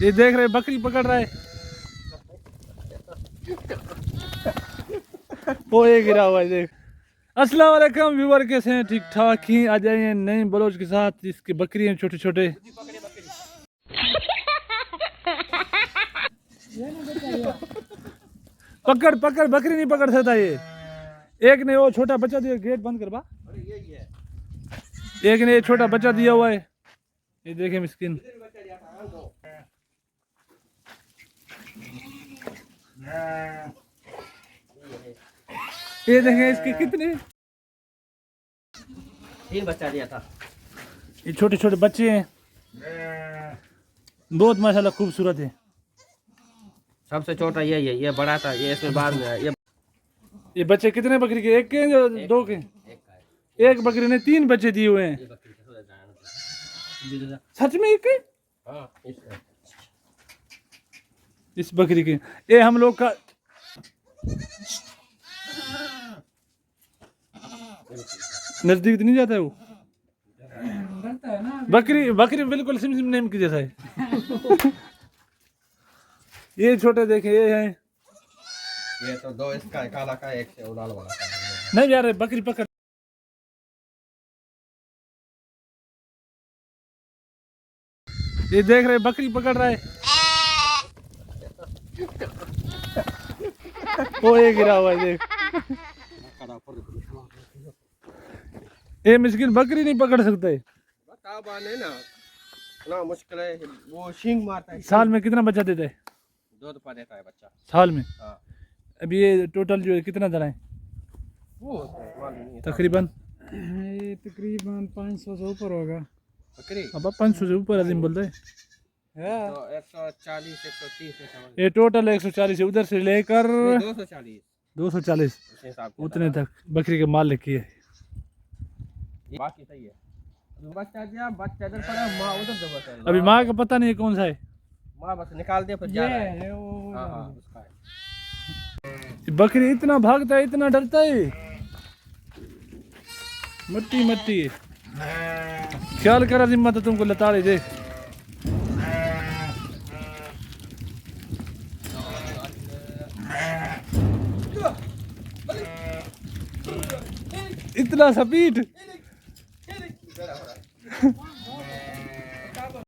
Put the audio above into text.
ये देख रहे बकरी पकड़ रहा है। वो ये गिरा हुआ है देख। अस्सलाम वालेकुम व्यूअर, कैसे हैं? ठीक ठाक ही। आ जाइए नई बलोच के साथ। इसकी बकरी हैं छोटे छोटे। पकड़ पकड़, बकरी नहीं पकड़ सकता ये। एक ने वो छोटा बच्चा दिया, गेट बंद करवा। एक ने ये छोटा बच्चा दिया हुआ है। ये देखे मिस्किन। ये देखें इसके कितने 3 बच्चा दिया था। ये छोटे छोटे बच्चे हैं, बहुत माशाल्लाह खूबसूरत है। सबसे छोटा यही है, ये बड़ा था, ये इसमें बाद में ये बच्चे कितने बकरी के? एक के या दो के? एक बकरी ने 3 बच्चे दिए हुए हैं। सच में एक के? इस बकरी के ये हम लोग का नजदीक तो नहीं जाता है वो। बकरी बकरी बिल्कुल सिम सिम नेम की जैसा है। ये छोटे देखे ये है। ये तो 2 इसका है, काला का, एक से उड़ाल वाला का। नहीं यार, बकरी पकड़। ये देख रहे बकरी पकड़ रहा है। वो ये गिरा हुआ है देख। ये मिस्किन बकरी नहीं पकड़ सकते। ना मुश्किल है, वो सींग मारता है। साल में कितना बच्चा देता है? 2 दफा देता है बच्चा साल में। हाँ। अभी ये टोटल जो है कितना दाना है वो मालूम नहीं है। तकरीबन? ये तकरीबन 500 से ऊपर होगा। बकरी अब 500 से ऊपर आदमी बोल रहे हैं। तो 140 130 है। ये टोटल 140 है, उधर से लेकर 240 240 उस हिसाब से उतने तक बकरी के माल लिखी है। बाकी सही है। बच्चा दिया, बच्चा इधर पड़ा, माँ उधर दबा है। अभी माँ का पता नहीं है कौन सा है। माँ बस निकाल दिया, फिर जा रहा है। है वो। हाँ हाँ उसका है। बकरी इतना भागता है, इतना डरता है। मट्टी मट्टी है। ख्याल करा जिम्मा तो तुमको लताड़े देख। इतना स्पीड।